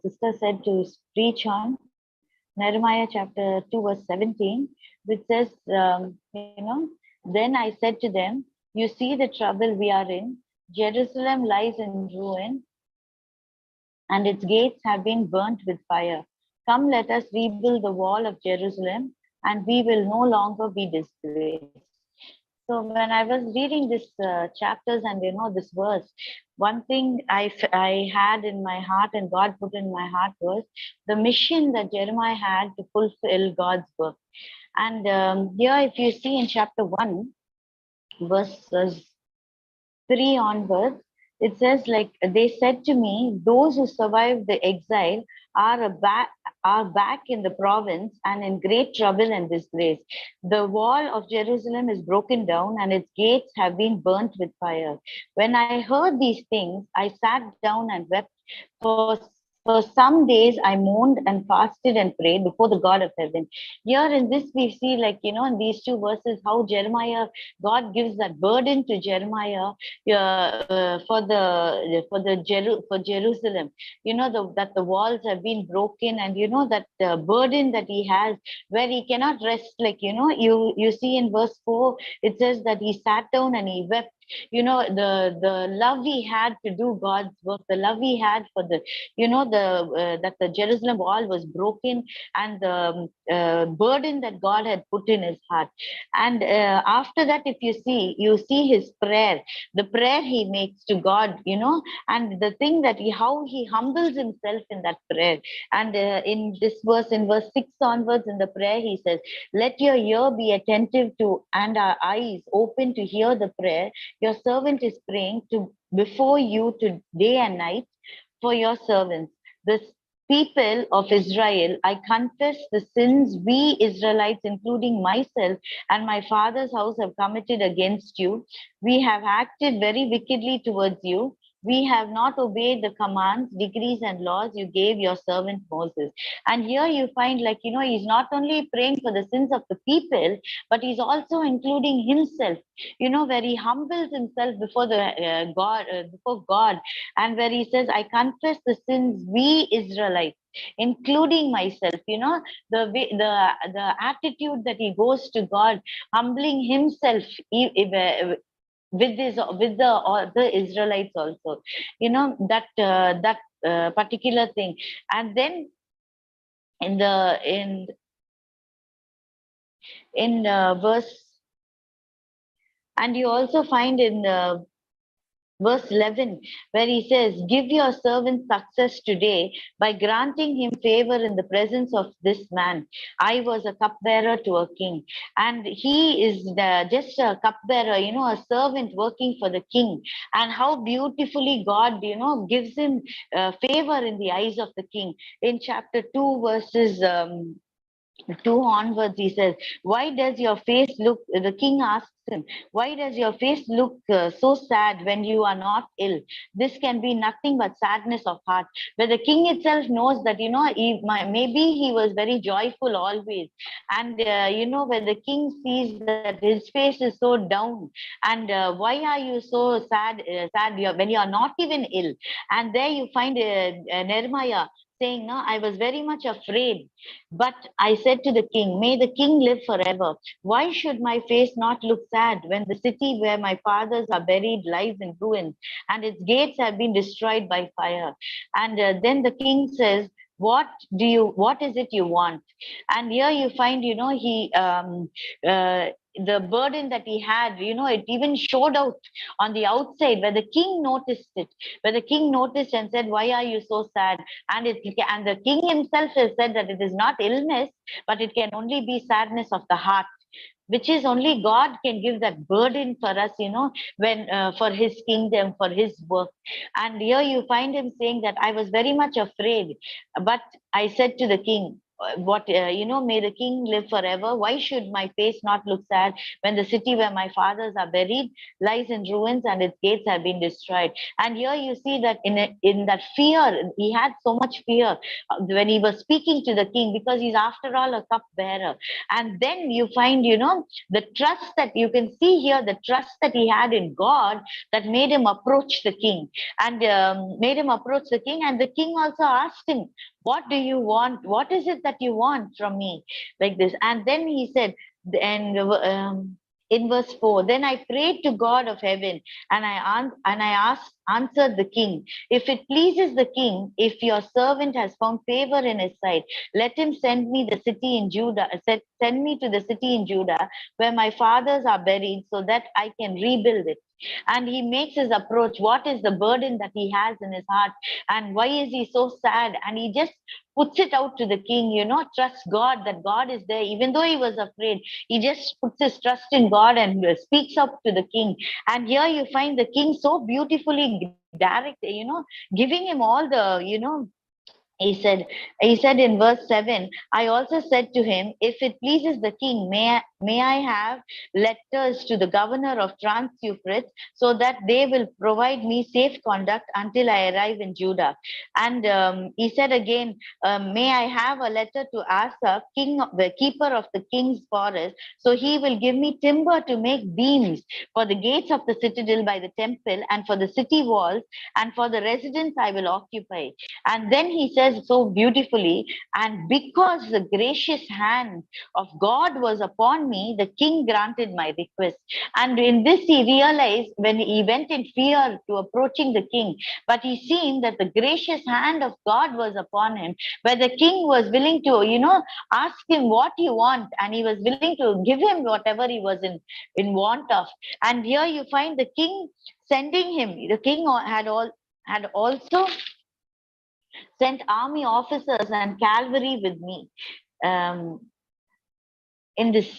sister said to preach on Nehemiah chapter 2, verse 17, which says, then I said to them, you see the trouble we are in. Jerusalem lies in ruin, and its gates have been burnt with fire. Come, let us rebuild the wall of Jerusalem, and we will no longer be disgraced. So when I was reading this chapters and this verse, one thing I had in my heart and God put in my heart was the mission that Jeremiah had to fulfill God's work. And here, if you see in chapter 1, verses 3 onwards, it says, like, they said to me, those who survived the exile are back in the province and in great trouble and disgrace. The wall of Jerusalem is broken down and its gates have been burnt with fire. When I heard these things, I sat down and wept. For for some days I mourned and fasted and prayed before the God of heaven. Here in this we see, like, in these two verses, how Jeremiah, God gives that burden to Jeremiah for Jerusalem. That the walls have been broken, and that burden that he has, where he cannot rest. Like, you see in verse 4, it says that he sat down and he wept. The love he had to do God's work, the love he had for that the Jerusalem wall was broken, and the burden that God had put in his heart. And after that, if you see his prayer, the prayer he makes to God, and the thing that how he humbles himself in that prayer. And in this verse, in verse 6 onwards, in the prayer, he says, let your ear be attentive to and our eyes open to hear the prayer your servant is praying to before you to day and night for your servants, the people of Israel. I confess the sins we Israelites, including myself and my father's house, have committed against you. We have acted very wickedly towards you. We have not obeyed the commands, decrees, and laws you gave your servant Moses. And here you find, like, he's not only praying for the sins of the people, but he's also including himself, where he humbles himself before before God, and where he says, I confess the sins we Israelites, including myself. The attitude that he goes to God, humbling himself, with the other Israelites also, that particular thing. And then in the in verse, and you also find in verse 11, where he says, give your servant success today by granting him favor in the presence of this man. I was a cupbearer to a king, and he is just a cupbearer, a servant working for the king. And how beautifully God, gives him favor in the eyes of the king. In chapter 2, verses 2 onwards, he says, why does your face look, the king asks him, why does your face look so sad when you are not ill? This can be nothing but sadness of heart. But the king itself knows that, maybe he was very joyful always. And, when the king sees that his face is so down, and why are you so sad when you are not even ill? And there you find Nehemiah saying, no, I was very much afraid. But I said to the king, may the king live forever. Why should my face not look sad when the city where my fathers are buried lies in ruins and its gates have been destroyed by fire? And then the king says, what is it you want? And here you find, the burden that he had, it even showed out on the outside, where the king noticed it, where the king noticed and said, why are you so sad? And the king himself has said that it is not illness, but it can only be sadness of the heart, which is only God can give that burden for us, when for his kingdom, for his work. And here you find him saying that I was very much afraid, but I said to the king, may the king live forever. Why should my face not look sad when the city where my fathers are buried lies in ruins and its gates have been destroyed? And here you see that in that fear, he had so much fear when he was speaking to the king, because he's after all a cup bearer. And then you find, the trust that you can see here, the trust that he had in God, that made him approach the king, and and the king also asked him, what do you want? What is it that you want from me? Like this. And then he said, and in verse 4, then I prayed to God of heaven, and I asked, answered the king, if it pleases the king, if your servant has found favor in his sight, let him send me the city in Judah, send me to the city in Judah where my fathers are buried, so that I can rebuild it. And he makes his approach. What is the burden that he has in his heart? And why is he so sad? And he just puts it out to the king, trust God, that God is there. Even though he was afraid, he just puts his trust in God and speaks up to the king. And here you find the king so beautifully direct, giving him all the, he said in verse 7, I also said to him, if it pleases the king, may I have letters to the governor of Trans Euphrates, so that they will provide me safe conduct until I arrive in Judah. And he said again, may I have a letter to Asa, the keeper of the king's forest, so he will give me timber to make beams for the gates of the citadel by the temple, and for the city walls, and for the residence I will occupy. And then he says so beautifully, and because the gracious hand of God was upon me, the king granted my request. And in this, he realized when he went in fear to approaching the king, but he seen that the gracious hand of God was upon him, where the king was willing to, ask him what you want, and he was willing to give him whatever he was in want of. And here you find the king sending him. The king had also sent army officers and cavalry with me. Um, in this,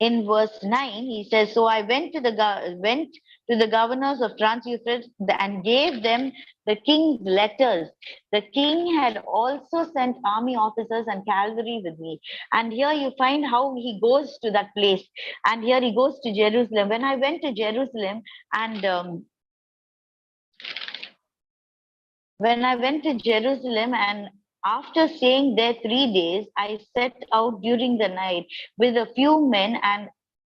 in verse 9, he says, so I went to the governors of Trans Euphrates and gave them the king's letters. The king had also sent army officers and cavalry with me. And here you find how he goes to that place. And here he goes to Jerusalem. When I went to Jerusalem, and when I went to Jerusalem, and after staying there 3 days, I set out during the night with a few men, and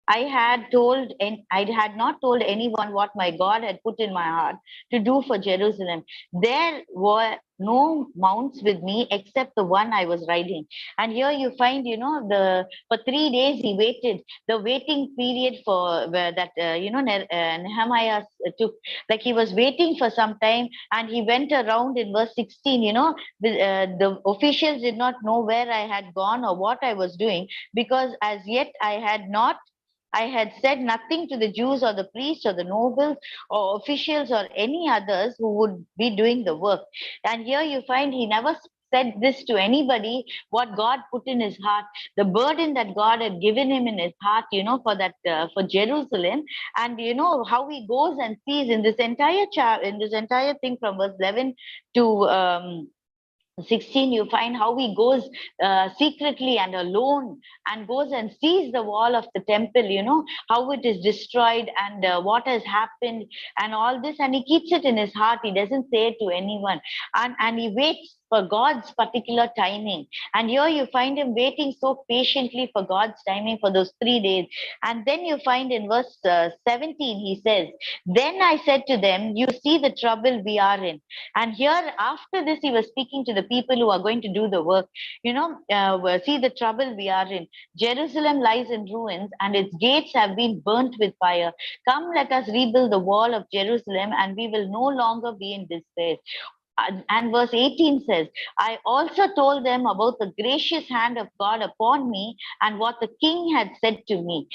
I had not told anyone what my God had put in my heart to do for Jerusalem. There were no mounts with me except the one I was riding. And here you find, for 3 days he waited. The waiting period for that, Nehemiah took, like he was waiting for some time, and he went around in verse 16, the officials did not know where I had gone or what I was doing, because as yet I had said nothing to the Jews or the priests or the nobles or officials or any others who would be doing the work. And here you find he never said this to anybody, what God put in his heart, the burden that God had given him in his heart, for that, for Jerusalem. And how he goes and sees in this entire thing from verse 11 to 16, you find how he goes secretly and alone and goes and sees the wall of the temple, how it is destroyed, and what has happened and all this, and he keeps it in his heart. He doesn't say it to anyone, and he waits for God's particular timing. And here you find him waiting so patiently for God's timing for those 3 days. And then you find in verse 17, he says, then I said to them, you see the trouble we are in. And here, after this, he was speaking to the people who are going to do the work. See the trouble we are in. Jerusalem lies in ruins, and its gates have been burnt with fire. Come, let us rebuild the wall of Jerusalem, and we will no longer be in despair. And verse 18 says, I also told them about the gracious hand of God upon me and what the king had said to me.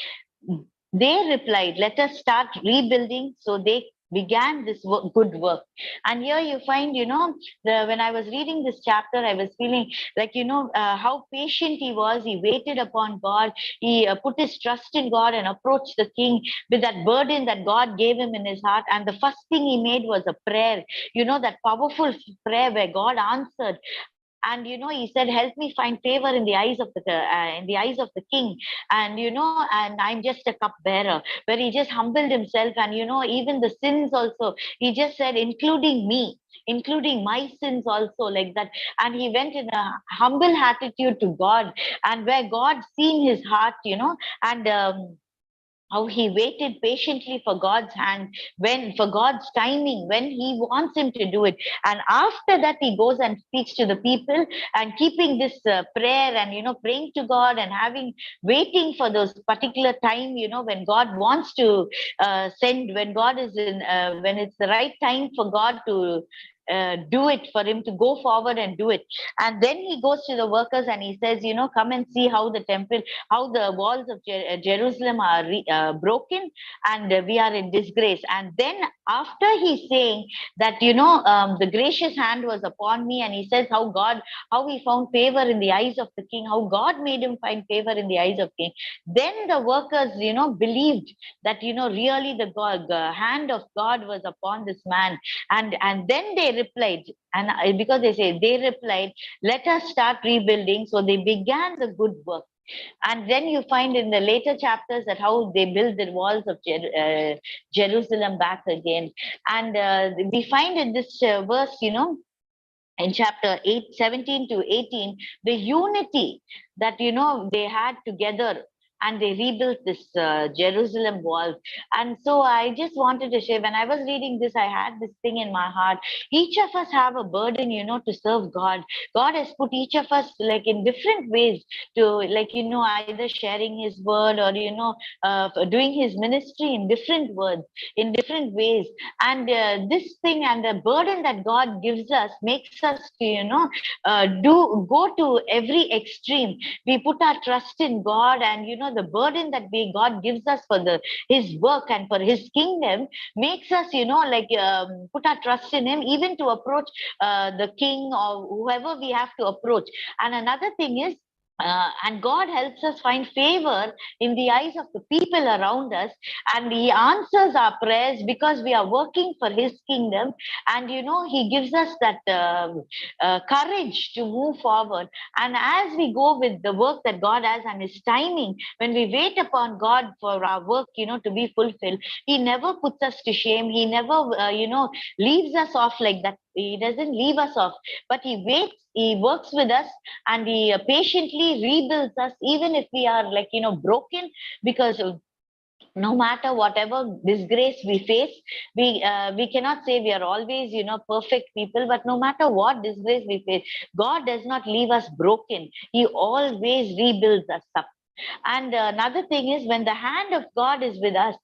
They replied, let us start rebuilding. So they began this good work. And here you find, when I was reading this chapter, I was feeling like, how patient he was. He waited upon God. He put his trust in God and approached the king with that burden that God gave him in his heart. And the first thing he made was a prayer, that powerful prayer where God answered. And he said, help me find favor in the eyes of the king. And and I'm just a cupbearer, where he just humbled himself. And even the sins also, he just said, including my sins also, like that. And he went in a humble attitude to God, and where God seen his heart, and how he waited patiently for God's hand, for God's timing, when he wants him to do it. And after that, he goes and speaks to the people, and keeping this prayer, and praying to God, and waiting for those particular time, when God wants to send, when God is when it's the right time for God to do it, for him to go forward and do it. And then he goes to the workers, and he says, come and see how the temple, how the walls of Jerusalem are broken, and we are in disgrace. And then after he's saying that, the gracious hand was upon me, and he says how he found favor in the eyes of the king, how God made him find favor in the eyes of king. Then the workers, believed that, really the hand of God was upon this man. And then they replied, and because they replied, let us start rebuilding. So they began the good work. And then you find in the later chapters that how they build the walls of Jerusalem back again. And we find in this verse, in chapter 8, 17 to 18, the unity that, they had together, and they rebuilt this Jerusalem wall. And so I just wanted to share, when I was reading this, I had this thing in my heart. Each of us have a burden, to serve God. God has put each of us like in different ways to, like, either sharing his word, or, doing his ministry in different words, in different ways. And this thing and the burden that God gives us makes us to, go to every extreme. We put our trust in God, and the burden that God gives us for his work and for his kingdom makes us, put our trust in him, even to approach the king or whoever we have to approach. And another thing is, and God helps us find favor in the eyes of the people around us, and he answers our prayers because we are working for his kingdom. And he gives us that courage to move forward. And as we go with the work that God has and his timing, when we wait upon God for our work, to be fulfilled, he never puts us to shame. He never leaves us off like that. He doesn't leave us off, but he waits, he works with us, and he patiently rebuilds us, even if we are like, broken. Because no matter whatever disgrace we face, we cannot say we are always, perfect people. But no matter what disgrace we face, God does not leave us broken. He always rebuilds us up. And another thing is, when the hand of God is with us,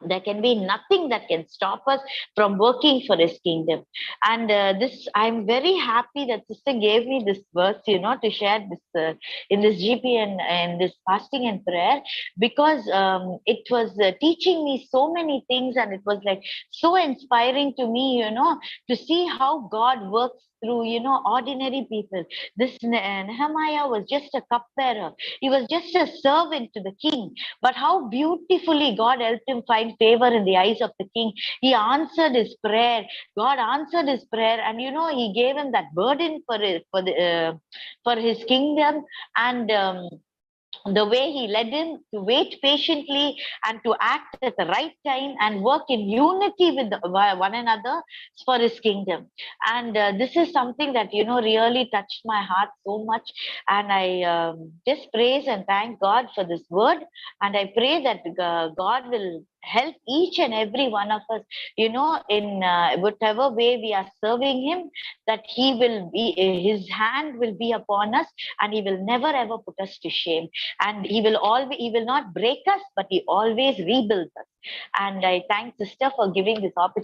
there can be nothing that can stop us from working for his kingdom. And this, I'm very happy that sister gave me this verse, to share this in this GP and this fasting and prayer, because it was teaching me so many things, and it was like so inspiring to me, to see how God works through, ordinary people. This Nehemiah was just a cupbearer. He was just a servant to the king. But how beautifully God helped him find favor in the eyes of the king. He answered his prayer. God answered his prayer, and he gave him that burden for his kingdom. And the way he led him to wait patiently and to act at the right time and work in unity with one another for his kingdom. And this is something that, really touched my heart so much. And I just praise and thank God for this word. And I pray that God will help each and every one of us, in whatever way we are serving him, that his hand will be upon us, and he will never ever put us to shame. And he will not break us, but he always rebuilds us. And I thank sister for giving this opportunity.